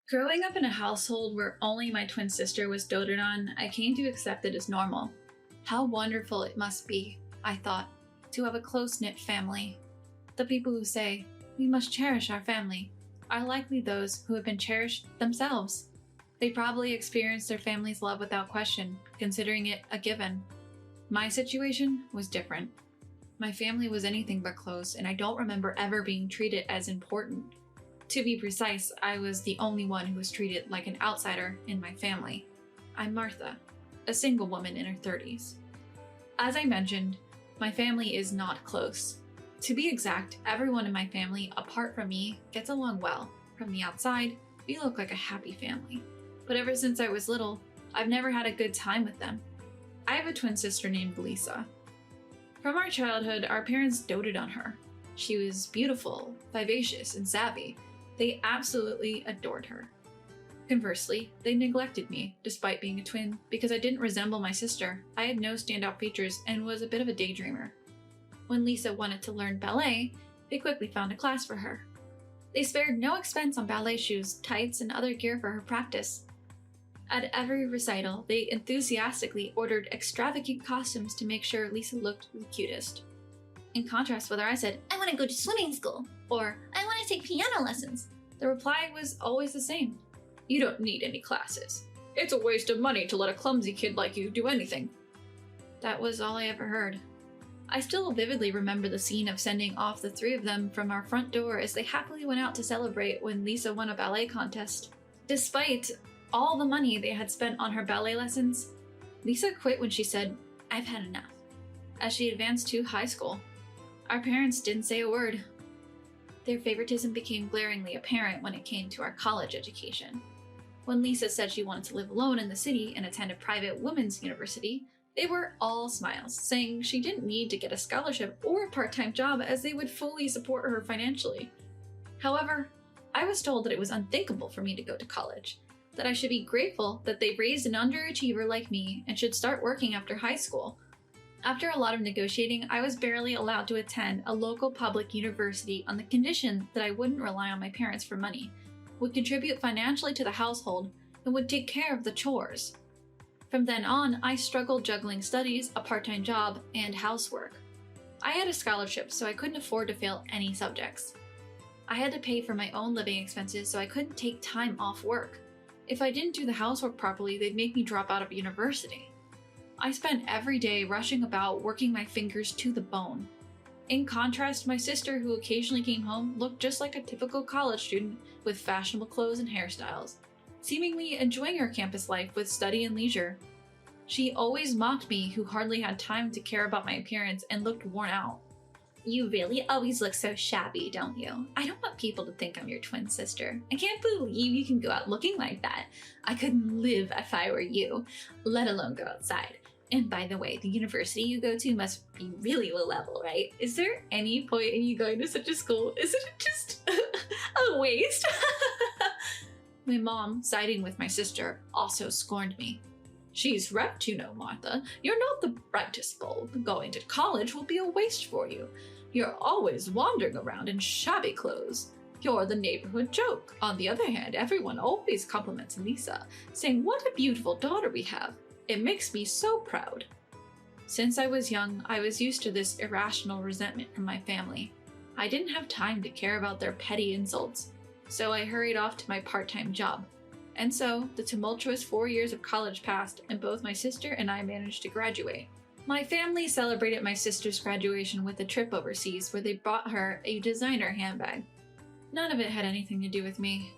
Growing up in a household where only my twin sister was doted on, I came to accept it as normal. How wonderful it must be, I thought, to have a close-knit family. The people who say, "We must cherish our family," are likely those who have been cherished themselves. They probably experienced their family's love without question, considering it a given. My situation was different. My family was anything but close, and I don't remember ever being treated as important. To be precise, I was the only one who was treated like an outsider in my family. I'm Martha, a single woman in her 30s. As I mentioned, my family is not close. To be exact, everyone in my family, apart from me, gets along well. From the outside, we look like a happy family. But ever since I was little, I've never had a good time with them. I have a twin sister named Lisa. From our childhood, our parents doted on her. She was beautiful, vivacious, and savvy. They absolutely adored her. Conversely, they neglected me, despite being a twin, because I didn't resemble my sister. I had no standout features and was a bit of a daydreamer. When Lisa wanted to learn ballet, they quickly found a class for her. They spared no expense on ballet shoes, tights, and other gear for her practice. At every recital, they enthusiastically ordered extravagant costumes to make sure Lisa looked the cutest. In contrast, whether I said, "I want to go to swimming school," or "I want to take piano lessons," the reply was always the same. "You don't need any classes. It's a waste of money to let a clumsy kid like you do anything." That was all I ever heard. I still vividly remember the scene of sending off the three of them from our front door as they happily went out to celebrate when Lisa won a ballet contest. Despite all the money they had spent on her ballet lessons, Lisa quit when she said, "I've had enough," as she advanced to high school. Our parents didn't say a word. Their favoritism became glaringly apparent when it came to our college education. When Lisa said she wanted to live alone in the city and attend a private women's university, they were all smiles, saying she didn't need to get a scholarship or a part-time job as they would fully support her financially. However, I was told that it was unthinkable for me to go to college, that I should be grateful that they raised an underachiever like me and should start working after high school. After a lot of negotiating, I was barely allowed to attend a local public university on the condition that I wouldn't rely on my parents for money, would contribute financially to the household, and would take care of the chores. From then on, I struggled juggling studies, a part-time job, and housework. I had a scholarship, so I couldn't afford to fail any subjects. I had to pay for my own living expenses, so I couldn't take time off work. If I didn't do the housework properly, they'd make me drop out of university. I spent every day rushing about, working my fingers to the bone. In contrast, my sister, who occasionally came home, looked just like a typical college student with fashionable clothes and hairstyles, seemingly enjoying her campus life with study and leisure. She always mocked me, who hardly had time to care about my appearance and looked worn out. "You really always look so shabby, don't you? I don't want people to think I'm your twin sister. I can't believe you can go out looking like that. I couldn't live if I were you, let alone go outside. And by the way, the university you go to must be really low level, right? Is there any point in you going to such a school? Isn't it just a waste?" My mom, siding with my sister, also scorned me. "She's right, you know, Martha. You're not the brightest bulb. Going to college will be a waste for you. You're always wandering around in shabby clothes. You're the neighborhood joke. On the other hand, everyone always compliments Lisa, saying what a beautiful daughter we have. It makes me so proud." Since I was young, I was used to this irrational resentment from my family. I didn't have time to care about their petty insults, so I hurried off to my part-time job. And so, the tumultuous 4 years of college passed, and both my sister and I managed to graduate. My family celebrated my sister's graduation with a trip overseas where they bought her a designer handbag. None of it had anything to do with me.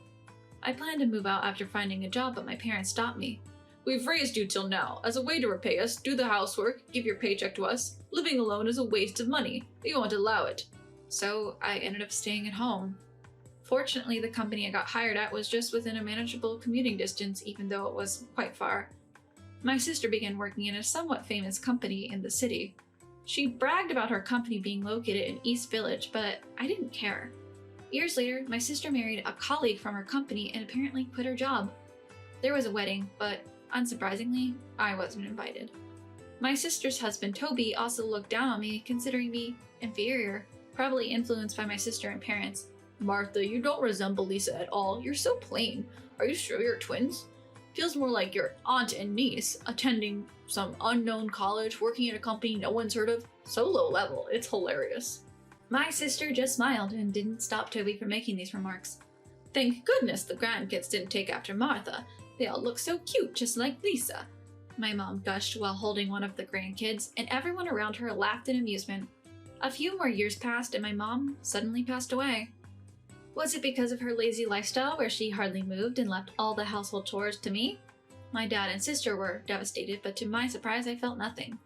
I planned to move out after finding a job, but my parents stopped me. "We've raised you till now. As a way to repay us, do the housework, give your paycheck to us. Living alone is a waste of money. We won't allow it." So I ended up staying at home. Fortunately, the company I got hired at was just within a manageable commuting distance, even though it was quite far. My sister began working in a somewhat famous company in the city. She bragged about her company being located in East Village, but I didn't care. Years later, my sister married a colleague from her company and apparently quit her job. There was a wedding, but unsurprisingly, I wasn't invited. My sister's husband, Toby, also looked down on me, considering me inferior, probably influenced by my sister and parents. "Martha, you don't resemble Lisa at all. You're so plain. Are you sure you're twins? Feels more like your aunt and niece, attending some unknown college, working at a company no one's heard of. So low level, it's hilarious. My sister just smiled and didn't stop Toby from making these remarks. Thank goodness the grandkids didn't take after Martha. They all look so cute, just like Lisa. My mom gushed while holding one of the grandkids, and everyone around her laughed in amusement. A few more years passed and my mom suddenly passed away. Was it because of her lazy lifestyle where she hardly moved and left all the household chores to me? My dad and sister were devastated, but to my surprise I felt nothing.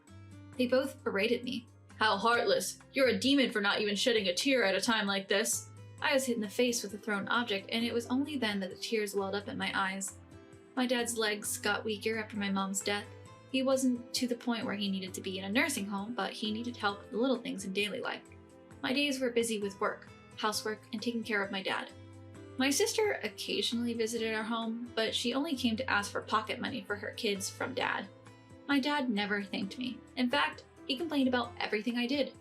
They both berated me. How heartless! You're a demon for not even shedding a tear at a time like this. I was hit in the face with a thrown object, and it was only then that the tears welled up in my eyes. My dad's legs got weaker after my mom's death. He wasn't to the point where he needed to be in a nursing home, but he needed help with the little things in daily life. My days were busy with work, housework, and taking care of my dad. My sister occasionally visited our home, but she only came to ask for pocket money for her kids from dad. My dad never thanked me. In fact, he complained about everything I did.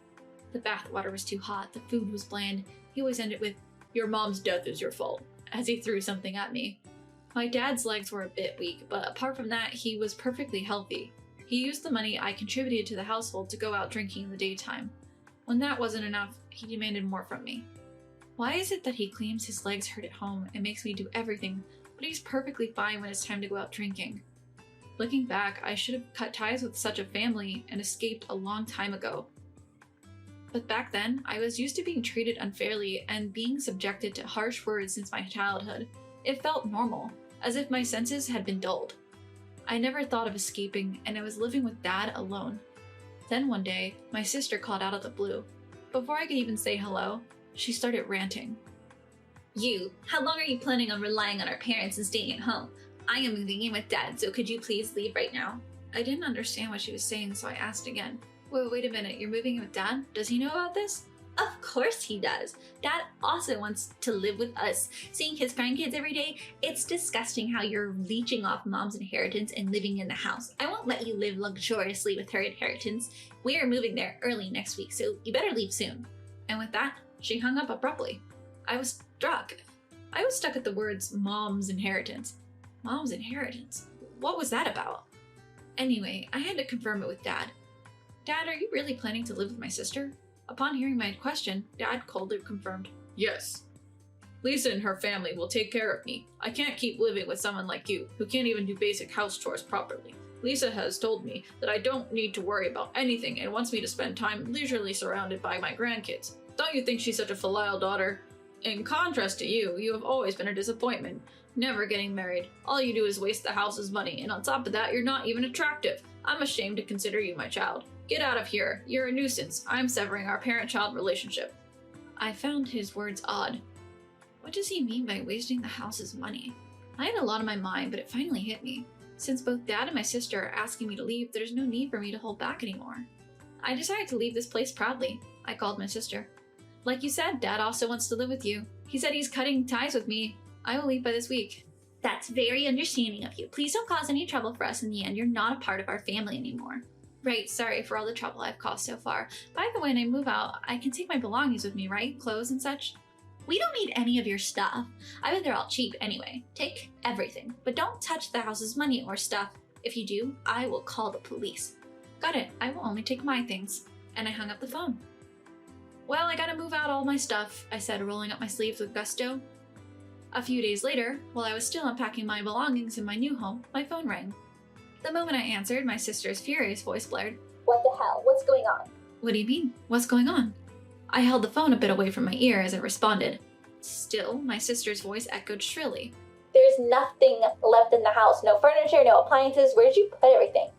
The bathwater was too hot, the food was bland. He always ended with, "Your mom's death is your fault," as he threw something at me. My dad's legs were a bit weak, but apart from that, he was perfectly healthy. He used the money I contributed to the household to go out drinking in the daytime. When that wasn't enough, he demanded more from me. Why is it that he claims his legs hurt at home and makes me do everything, but he's perfectly fine when it's time to go out drinking? Looking back, I should have cut ties with such a family and escaped a long time ago. But back then, I was used to being treated unfairly and being subjected to harsh words since my childhood. It felt normal, as if my senses had been dulled. I never thought of escaping, and I was living with Dad alone. Then one day, my sister called out of the blue. Before I could even say hello, she started ranting. "You, how long are you planning on relying on our parents and staying at home? I am moving in with Dad, so could you please leave right now?" I didn't understand what she was saying, so I asked again. Wait a minute, you're moving in with Dad? Does he know about this? Of course he does. Dad also wants to live with us. Seeing his grandkids every day, it's disgusting how you're leeching off Mom's inheritance and living in the house. I won't let you live luxuriously with her inheritance. We are moving there early next week, so you better leave soon. And with that, she hung up abruptly. I was struck. I was stuck at the words Mom's inheritance. Mom's inheritance? What was that about? Anyway, I had to confirm it with Dad. Dad, are you really planning to live with my sister? Upon hearing my question, Dad coldly confirmed, "Yes. Lisa and her family will take care of me. I can't keep living with someone like you, who can't even do basic house chores properly. Lisa has told me that I don't need to worry about anything and wants me to spend time leisurely surrounded by my grandkids. Don't you think she's such a filial daughter? In contrast to you, you have always been a disappointment. Never getting married. All you do is waste the house's money, and on top of that, you're not even attractive. I'm ashamed to consider you my child. Get out of here. You're a nuisance. I'm severing our parent-child relationship." I found his words odd. What does he mean by wasting the house's money? I had a lot on my mind, but it finally hit me. Since both Dad and my sister are asking me to leave, there's no need for me to hold back anymore. I decided to leave this place proudly. I called my sister. "Like you said, Dad also wants to live with you. He said he's cutting ties with me. I will leave by this week." "That's very understanding of you. Please don't cause any trouble for us in the end. You're not a part of our family anymore." "Right, sorry for all the trouble I've caused so far. By the way, when I move out, I can take my belongings with me, right? Clothes and such?" "We don't need any of your stuff. I bet they're all cheap anyway. Take everything, but don't touch the house's money or stuff. If you do, I will call the police." "Got it. I will only take my things." And I hung up the phone. "Well, I gotta move out all my stuff," I said, rolling up my sleeves with gusto. A few days later, while I was still unpacking my belongings in my new home, my phone rang. The moment I answered, my sister's furious voice blared. "What the hell? What's going on?" "What do you mean? What's going on?" I held the phone a bit away from my ear as it responded. Still, my sister's voice echoed shrilly. "There's nothing left in the house. No furniture, no appliances. Where'd you put everything?"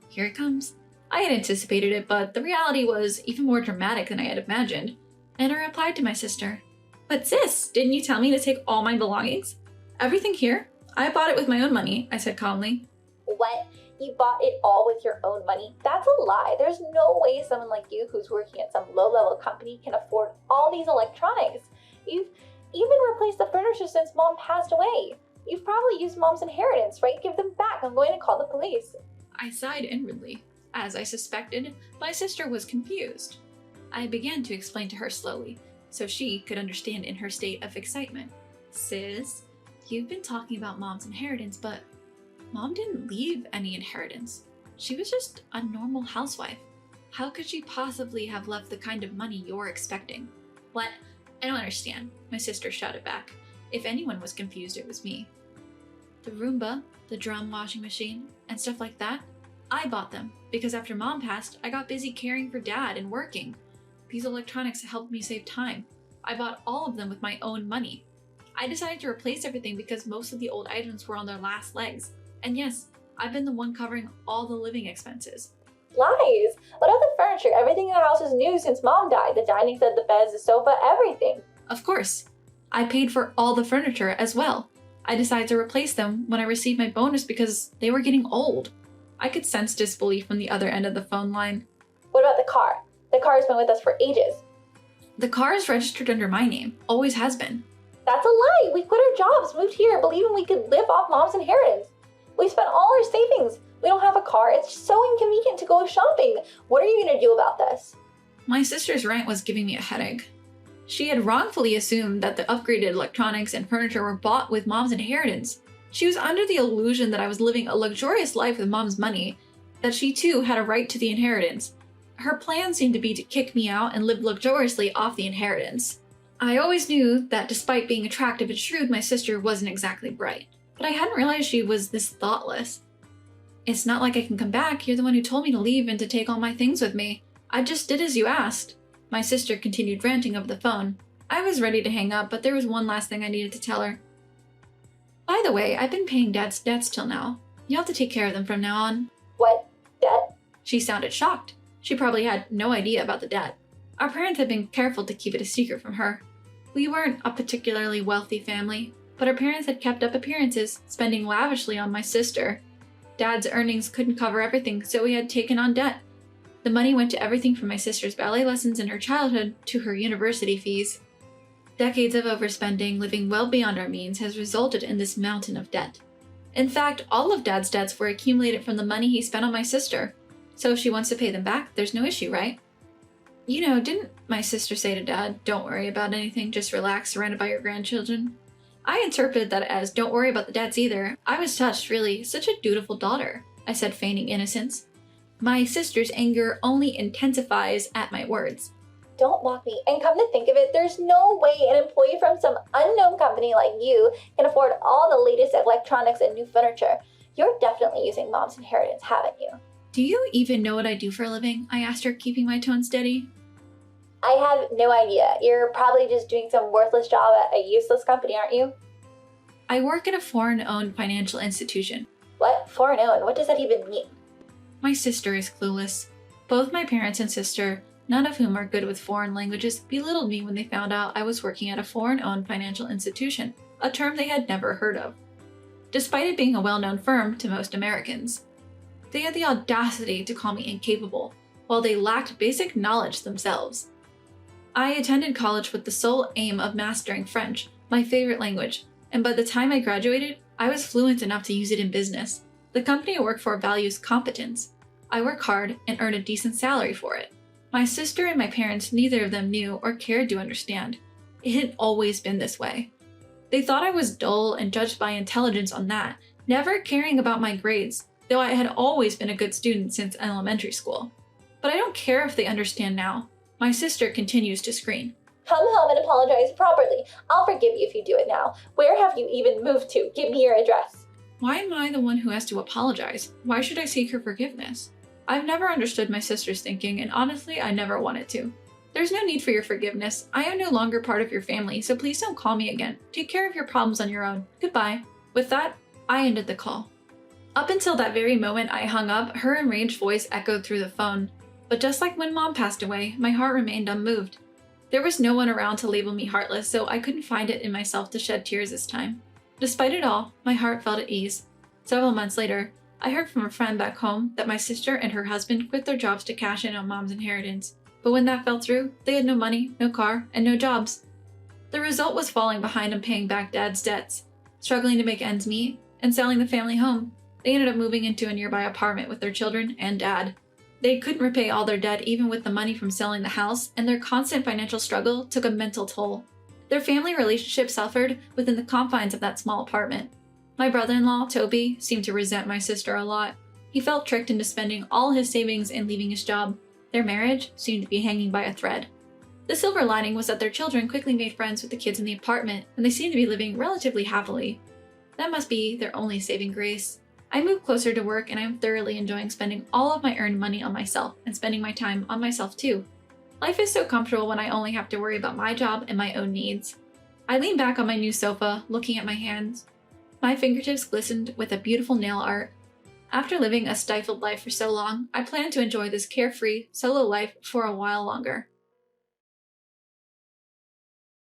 Here it comes. I had anticipated it, but the reality was even more dramatic than I had imagined. And I replied to my sister, "But sis, didn't you tell me to take all my belongings?" "Everything here? I bought it with my own money," I said calmly. "What? You bought it all with your own money? That's a lie. There's no way someone like you who's working at some low-level company can afford all these electronics. You've even replaced the furniture since Mom passed away. You've probably used Mom's inheritance, right? Give them back. I'm going to call the police." I sighed inwardly. As I suspected, my sister was confused. I began to explain to her slowly, so she could understand in her state of excitement. "Sis, You've been talking about Mom's inheritance, but Mom didn't leave any inheritance. She was just a normal housewife. How could she possibly have left the kind of money you're expecting? What? I don't understand, my sister shouted back. If anyone was confused, it was me. The Roomba, the drum washing machine, and stuff like that, I bought them because after Mom passed, I got busy caring for Dad and working. These electronics helped me save time. I bought all of them with my own money. I decided to replace everything because most of the old items were on their last legs. And yes, I've been the one covering all the living expenses. Lies! What about the furniture? Everything in the house is new since Mom died. The dining set, the beds, the sofa, everything. Of course. I paid for all the furniture as well. I decided to replace them when I received my bonus because they were getting old. I could sense disbelief from the other end of the phone line. What about the car? The car has been with us for ages. The car is registered under my name. Always has been. That's a lie! We quit our jobs, moved here, believing we could live off Mom's inheritance. We spent all our savings. We don't have a car. It's so inconvenient to go shopping. What are you going to do about this? My sister's rant was giving me a headache. She had wrongfully assumed that the upgraded electronics and furniture were bought with Mom's inheritance. She was under the illusion that I was living a luxurious life with Mom's money, that she too had a right to the inheritance. Her plan seemed to be to kick me out and live luxuriously off the inheritance. I always knew that despite being attractive and shrewd, my sister wasn't exactly bright, but I hadn't realized she was this thoughtless. It's not like I can come back. You're the one who told me to leave and to take all my things with me. I just did as you asked. My sister continued ranting over the phone. I was ready to hang up, but there was one last thing I needed to tell her. By the way, I've been paying Dad's debts till now. You'll have to take care of them from now on. What? Debt? She sounded shocked. She probably had no idea about the debt. Our parents had been careful to keep it a secret from her. We weren't a particularly wealthy family, but our parents had kept up appearances, spending lavishly on my sister. Dad's earnings couldn't cover everything, so we had taken on debt. The money went to everything from my sister's ballet lessons in her childhood to her university fees. Decades of overspending, living well beyond our means, has resulted in this mountain of debt. In fact, all of Dad's debts were accumulated from the money he spent on my sister. So if she wants to pay them back, there's no issue, right? You know, didn't my sister say to Dad, "Don't worry about anything, just relax, surrounded by your grandchildren"? I interpreted that as, "Don't worry about the debts either." I was touched, really. Such a dutiful daughter, I said, feigning innocence. My sister's anger only intensifies at my words. Don't mock me. And come to think of it, there's no way an employee from some unknown company like you can afford all the latest electronics and new furniture. You're definitely using Mom's inheritance, haven't you? Do you even know what I do for a living? I asked her, keeping my tone steady. I have no idea. You're probably just doing some worthless job at a useless company, aren't you? I work at a foreign-owned financial institution. What? Foreign-owned? What does that even mean? My sister is clueless. Both my parents and sister, none of whom are good with foreign languages, belittled me when they found out I was working at a foreign-owned financial institution, a term they had never heard of, despite it being a well-known firm to most Americans. They had the audacity to call me incapable, while they lacked basic knowledge themselves. I attended college with the sole aim of mastering French, my favorite language, and by the time I graduated, I was fluent enough to use it in business. The company I work for values competence. I work hard and earn a decent salary for it. My sister and my parents, neither of them knew or cared to understand. It had always been this way. They thought I was dull and judged by intelligence on that, never caring about my grades, though I had always been a good student since elementary school. But I don't care if they understand now. My sister continues to scream. Come home and apologize properly. I'll forgive you if you do it now. Where have you even moved to? Give me your address. Why am I the one who has to apologize? Why should I seek her forgiveness? I've never understood my sister's thinking, and honestly, I never wanted to. There's no need for your forgiveness. I am no longer part of your family, so please don't call me again. Take care of your problems on your own. Goodbye. With that, I ended the call. Up until that very moment I hung up, her enraged voice echoed through the phone. But just like when Mom passed away, my heart remained unmoved. There was no one around to label me heartless, so I couldn't find it in myself to shed tears this time. Despite it all, my heart felt at ease. Several months later, I heard from a friend back home that my sister and her husband quit their jobs to cash in on Mom's inheritance. But when that fell through, they had no money, no car, and no jobs. The result was falling behind on paying back Dad's debts, struggling to make ends meet, and selling the family home. They ended up moving into a nearby apartment with their children and Dad. They couldn't repay all their debt even with the money from selling the house, and their constant financial struggle took a mental toll. Their family relationship suffered within the confines of that small apartment. My brother-in-law, Toby, seemed to resent my sister a lot. He felt tricked into spending all his savings and leaving his job. Their marriage seemed to be hanging by a thread. The silver lining was that their children quickly made friends with the kids in the apartment, and they seemed to be living relatively happily. That must be their only saving grace. I moved closer to work, and I'm thoroughly enjoying spending all of my earned money on myself and spending my time on myself too. Life is so comfortable when I only have to worry about my job and my own needs. I leaned back on my new sofa, looking at my hands. My fingertips glistened with a beautiful nail art. After living a stifled life for so long, I plan to enjoy this carefree, solo life for a while longer.